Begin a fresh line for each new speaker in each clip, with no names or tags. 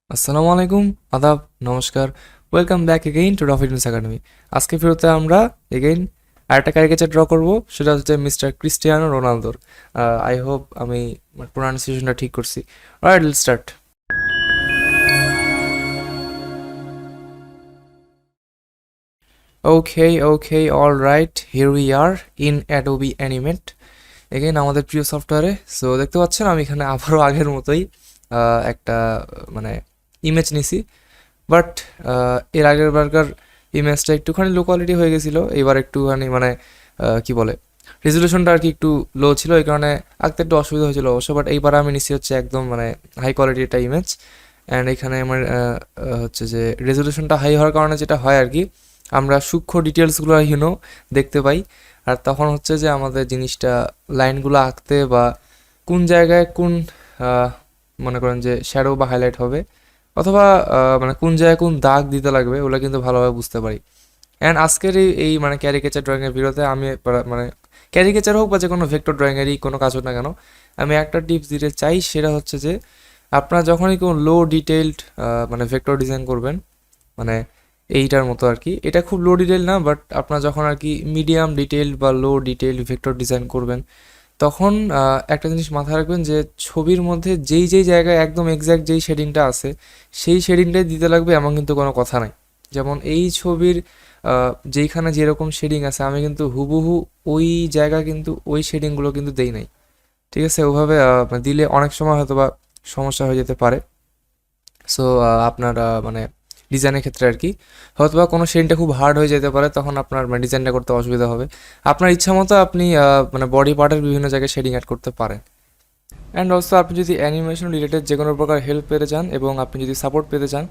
আসসালামু আলাইকুম, আদাব, নমস্কার। Welcome back again to Toffeetoons academy. আজকে ফেরতে আমরা এগেইন আরেকটা ক্যারিকেচার ড্র করব, সেটা হচ্ছে মিস্টার ক্রিস্টিয়ানো রোনালদোর। আই হোপ আমি প্রোনাউন্সিয়েশনটা ঠিক করছি। Alright, let's start. Okay, alright, here we are in Adobe animate again আমাদের প্রিয় সফটওয়্যারে। সো দেখতে পাচ্ছেন আমি এখানে আবারও আগের মতোই একটা মানে ইমেজ নিছি। বাট এর আগের বারকার ইমেজটা একটুখানি লো কোয়ালিটি হয়ে গেছিলো, এবার একটুখানি মানে কি বলে রেজলিউশনটা আর কি একটু লো ছিল, এই কারণে আঁকতে একটু অসুবিধা হয়েছিল অবশ্য। বাট এইবার আমি নিচ্ছি হচ্ছে একদম মানে হাই কোয়ালিটি একটা ইমেজ। অ্যান্ড এখানে আমার হচ্ছে যে রেজলিউশনটা হাই হওয়ার কারণে যেটা হয় আর কি, আমরা সূক্ষ্ম ডিটেলসগুলো দেখতে পাই। আর তখন হচ্ছে যে আমাদের জিনিসটা লাইনগুলো আঁকতে বা কোন জায়গায় কোন আহ, মনে করেন যে শ্যাডো বা হাইলাইট হবে, অথবা মানে কোন জায়গায় কোন দাগ দিতে লাগবে, ওগুলো কিন্তু ভালোভাবে বুঝতে পারি। অ্যান্ড আজকের এই মানে ক্যারিকেচার ড্রয়িংয়ের ভিডিওতে আমি মানে ক্যারিকেচার হোক বা যে কোনো ভেক্টর ড্রয়িংয়েরই কোনো কাজ হোক না কেন, আমি একটা টিপস দিতে চাই। সেটা হচ্ছে যে আপনারা যখনই কোনো লো ডিটেইলড মানে ভেক্টর ডিজাইন করবেন, মানে এইটার মতো আর কি, এটা খুব লো ডিটেইল না, বাট আপনারা যখন আর কি মিডিয়াম ডিটেইলড বা লো ডিটেইলড ভেক্টর ডিজাইন করবেন, তখন একটা জিনিস মাথায় রাখবেন যে ছবির মধ্যে যেই যেই জায়গায় একদম এক্স্যাক্ট যেই শেডিংটা আছে, সেই শেডিংটাই দিতে লাগবে এমন কিন্তু কোনো কথা নাই। যেমন এই ছবির যেইখানে যেরকম শেডিং আছে, আমি কিন্তু হুবহু ওই জায়গা কিন্তু ওই শেডিংগুলো কিন্তু দেই নাই। ঠিক আছে, ওভাবে দিলে অনেক সময় হয়তো বা সমস্যা হয়ে যেতে পারে। সো আপনার মানে ডিজাইনের ক্ষেত্রে আর কি হয়তো বা কোনো শেডিংটা খুব হার্ড হয়ে যেতে পারে, তখন আপনার মানে ডিজাইনটা করতে অসুবিধা হবে। আপনার ইচ্ছা মতো আপনি মানে বডি পার্টের বিভিন্ন জায়গায় শেডিং অ্যাড করতে পারেন। অ্যান্ড অলসো আপনি যদি অ্যানিমেশন রিলেটেড যে কোনো প্রকার হেল্প পেতে চান এবং আপনি যদি সাপোর্ট পেতে চান,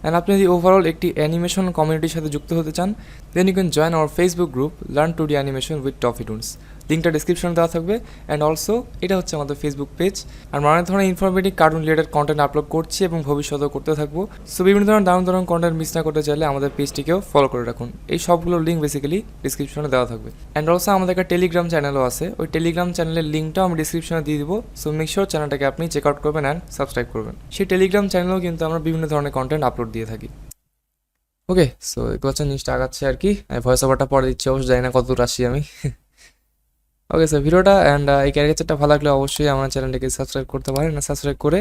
অ্যান্ড আপনি যদি ওভারঅল একটি অ্যানিমেশন কমিউনিটির সাথে যুক্ত হতে চান, then you can join our Facebook group learn two D animation with Toffeetoons. লিঙ্কটা ডিসক্রিপশনে দেওয়া থাকবে। অ্যান্ড অলসো এটা হচ্ছে আমাদের ফেসবুক পেজ। আর অনেক ধরনের informative cartoon related content upload করছি এবং ভবিষ্যতেও করতে থাকবো। সো বিভিন্ন ধরনের দারুণ কন্টেন্ট মিস না করতে চাইলে আমাদের পেজটিকেও ফলো করে রাখুন। এই সবগুলোর লিঙ্ক বেসিক্যালি ডিসক্রিপশনে দেওয়া থাকবে। অ্যান্ড অলসো আমাদের একটা টেলিগ্রাম চ্যানেলও আছে, ওই টেলিগ্রাম চ্যানেলের লিঙ্কটাও আমি ডিসক্রিপশনে দিয়ে দিব। সো মেক শিওর চ্যানেলটাকে আপনি চেক আউট করবেন অ্যান্ড সাবস্ক্রাইব করবেন। সেই টেলিগ্রাম চ্যানেলেও কিন্তু আমরা বিভিন্ন ধরনের কন্টেন্ট আপলোড দিয়ে থাকি। ওকে, সো এগুলো হচ্ছে জিনিসটা আগাচ্ছে আর কি। ভয়েস ওভারটা পরে দিচ্ছি, অবশ্যই জানি না কতদূর আসি আমি। ওকে স্যার, ভিডিওটা অ্যান্ড এই ক্যারিকেচারটা ভালো লাগলে অবশ্যই আমার চ্যানেলটিকে সাবস্ক্রাইব করতে পারেন। সাবস্ক্রাইব করে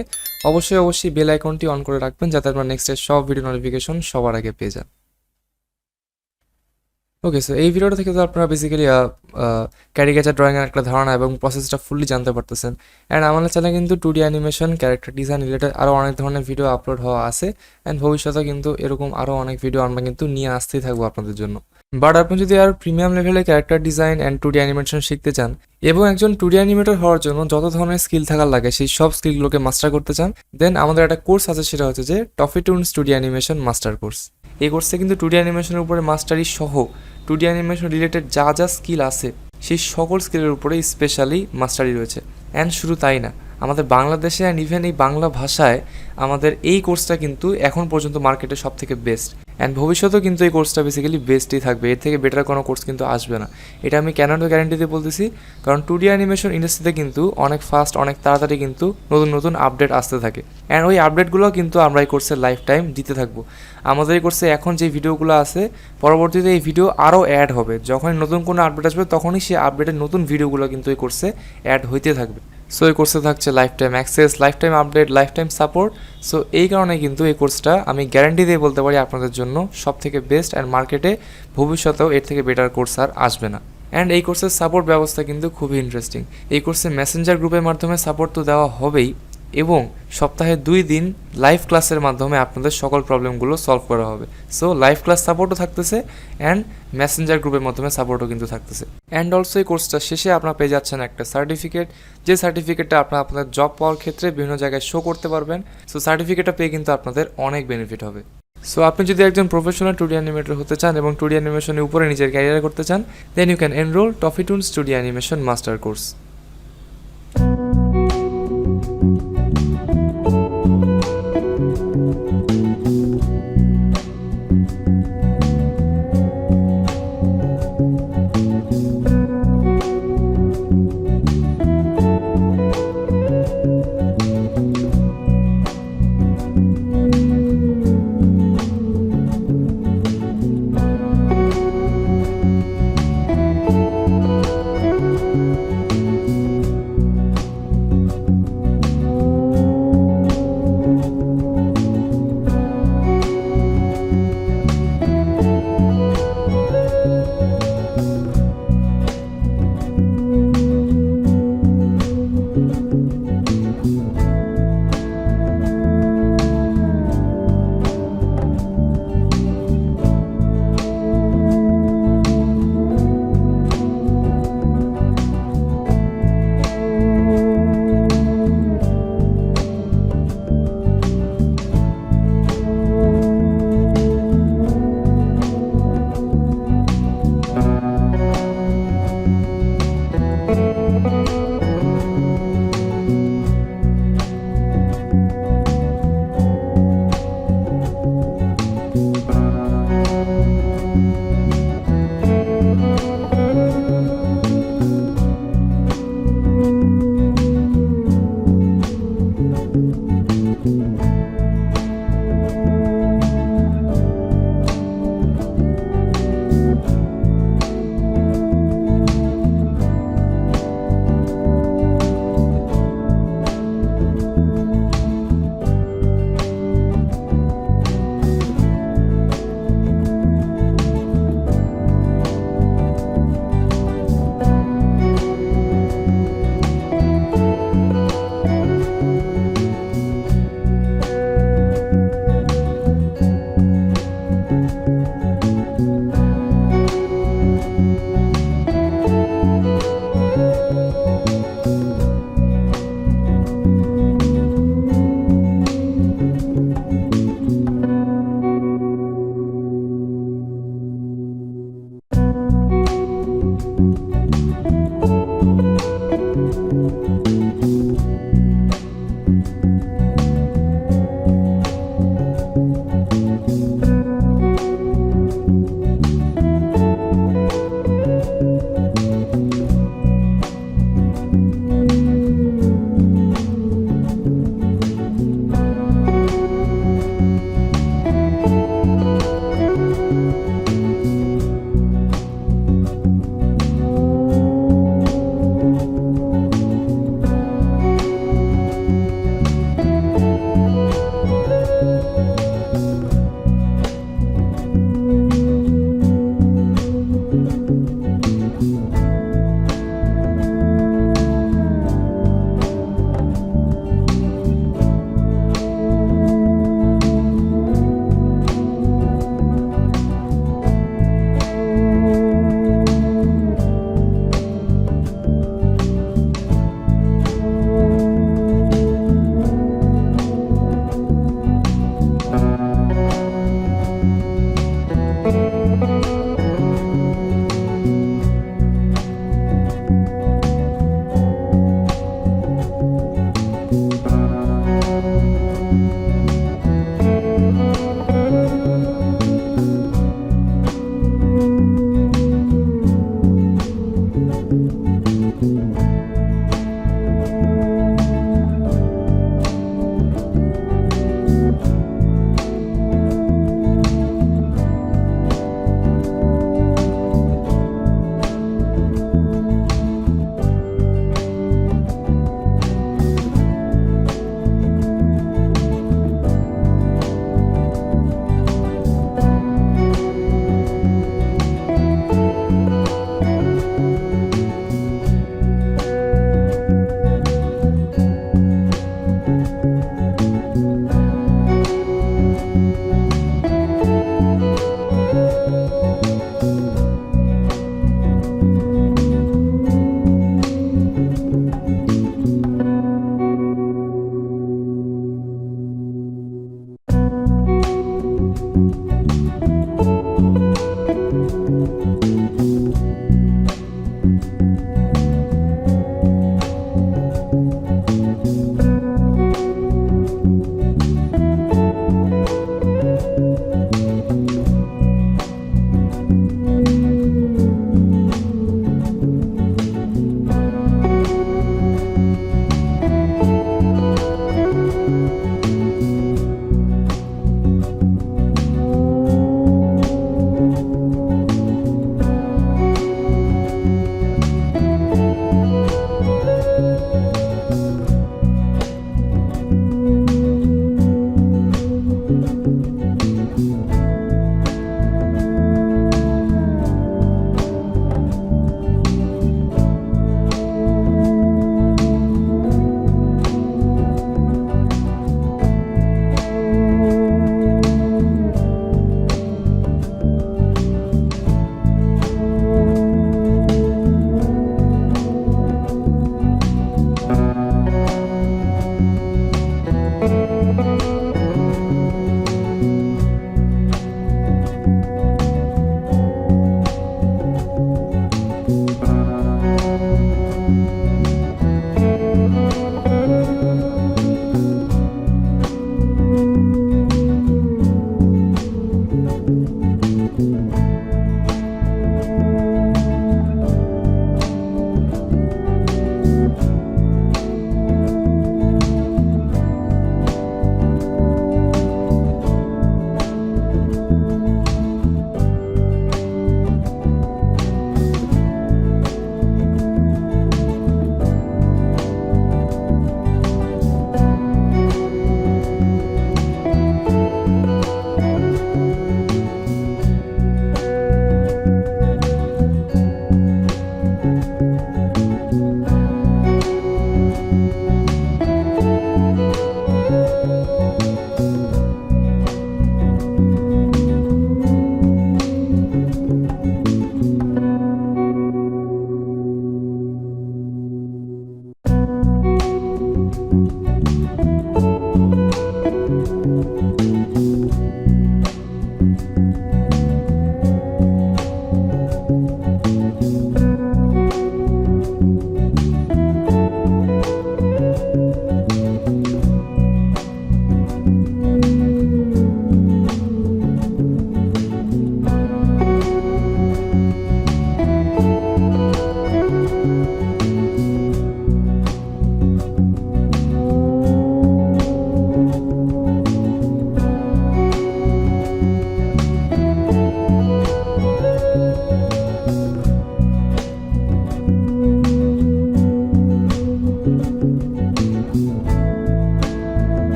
অবশ্যই বেল আইকনটি অন করে রাখবেন, যাতে আপনার নেক্সটের সব ভিডিও নোটিফিকেশন সবার আগে পেয়ে যান। ওকে, সো এই ভিডিওটা থেকে তো আপনারা বেসিক্যালি ক্যারিকেচার ড্রয়িংয়ের একটা ধারণা এবং প্রসেসটা ফুললি জানতে পারতেছেন। অ্যান্ড আমাদের চ্যানেলে কিন্তু 2D animation, character design related আরও অনেক ধরনের ভিডিও আপলোড হওয়া আছে। অ্যান্ড ভবিষ্যতে কিন্তু এরকম আরও অনেক ভিডিও আমরা কিন্তু নিয়ে আসতেই থাকবো আপনাদের জন্য। বাট আপনি যদি আর প্রিমিয়াম লেভেলে character design and 2D animation শিখতে চান এবং একজন 2D অ্যানিমেটর হওয়ার জন্য যত ধরনের স্কিল থাকার লাগে সেই সব স্কিলগুলোকে মাস্টার করতে চান, দেন আমাদের একটা কোর্স আছে, সেটা হচ্ছে যে টফিটুনস 2D অ্যানিমেশন মাস্টার কোর্স। এই কোর্সে কিন্তু 2D অ্যানিমেশনের উপরে মাস্টারি সহ 2D অ্যানিমেশন রিলেটেড যা যা স্কিল আছে সেই সকল স্কিলের উপরেই স্পেশালি মাস্টারি রয়েছে। অ্যান্ড শুধু তাই না, আমাদের বাংলাদেশে অ্যান্ড ইভেন এই বাংলা ভাষায় আমাদের এই কোর্সটা কিন্তু এখন পর্যন্ত মার্কেটে সব থেকে বেস্ট। অ্যান্ড ভবিষ্যতেও কিন্তু এই কোর্সটা বেসিক্যালি বেস্টই থাকবে, এর থেকে বেটার কোনো কোর্স কিন্তু আসবে না। এটা আমি কেন গ্যারান্টি দিয়ে বলতেছি, কারণ 2D অ্যানিমেশন ইন্ডাস্ট্রিতে কিন্তু অনেক ফাস্ট, অনেক তাড়াতাড়ি কিন্তু নতুন আপডেট আসতে থাকে। অ্যান্ড ওই আপডেটগুলো কিন্তু আমরা এই কোর্সের লাইফ টাইম দিতে থাকবো। আমাদের এই কোর্সে এখন যে ভিডিওগুলো আছে, পরবর্তীতে এই ভিডিও আরও অ্যাড হবে। যখনই নতুন কোনো আপডেট আসবে, তখনই সেই আপডেটের নতুন ভিডিওগুলো কিন্তু এই কোর্সে অ্যাড হইতে থাকবে। সো এই কোর্সে থাকছে life time access, life time update, life time support. So এই কারণে কিন্তু এই কোর্সটা আমি গ্যারান্টি দিয়ে বলতে পারি আপনাদের জন্য সব থেকে বেস্ট। অ্যান্ড মার্কেটে ভবিষ্যতেও এর থেকে বেটার কোর্স আর আসবে না। অ্যান্ড এই কোর্সের সাপোর্ট ব্যবস্থা কিন্তু খুবই ইন্টারেস্টিং। এই কোর্সে মেসেঞ্জার গ্রুপের মাধ্যমে সাপোর্ট তো দেওয়া হবেই, এবং সপ্তাহে 2 দিন লাইভ ক্লাসের মাধ্যমে আপনাদের সকল প্রবলেমগুলো সলভ করা হবে। সো লাইভ ক্লাস সাপোর্টও থাকতেছে অ্যান্ড মেসেঞ্জার গ্রুপের মাধ্যমে সাপোর্টও কিন্তু থাকতেছে। অ্যান্ড অলসো এই কোর্সটা শেষে আপনারা পেয়ে যাচ্ছেন একটা সার্টিফিকেট, যে সার্টিফিকেটটা আপনারা আপনাদের জব পাওয়ার ক্ষেত্রে বিভিন্ন জায়গায় শো করতে পারবেন। সো সার্টিফিকেটটা পেয়ে কিন্তু আপনাদের অনেক বেনিফিট হবে। সো আপনি যদি একজন প্রফেশনাল 2D অ্যানিমেটর হতে চান এবং 2D অ্যানিমেশনের উপরে নিজের ক্যারিয়ার করতে চান, then you can enroll Toffeetoons 2D animation master course.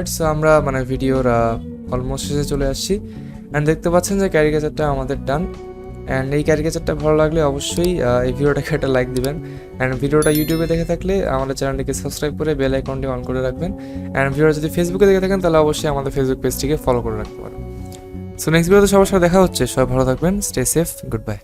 Alright, so আমরা মানে ভিডিওর অলমোস্ট শেষে চলে আসছি। অ্যান্ড দেখতে পাচ্ছেন যে ক্যারিকেচারটা আমাদের ডান। অ্যান্ড এই ক্যারিকেচারটা ভালো লাগলে অবশ্যই এই ভিডিওটাকে একটা লাইক দিবেন। অ্যান্ড ভিডিওটা ইউটিউবে দেখে থাকলে আমাদের চ্যানেলটিকে সাবস্ক্রাইব করে বেল আইকনটি অন করে রাখবেন। অ্যান্ড ভিডিওটা যদি ফেসবুকে দেখে থাকেন তাহলে অবশ্যই আমাদের ফেসবুক পেজটিকে ফলো করে রাখতে পারেন। সো নেক্সট ভিডিওতে সবার সাথে দেখা হচ্ছে। সবাই ভালো থাকবেন, স্টে সেফ, গুড বাই।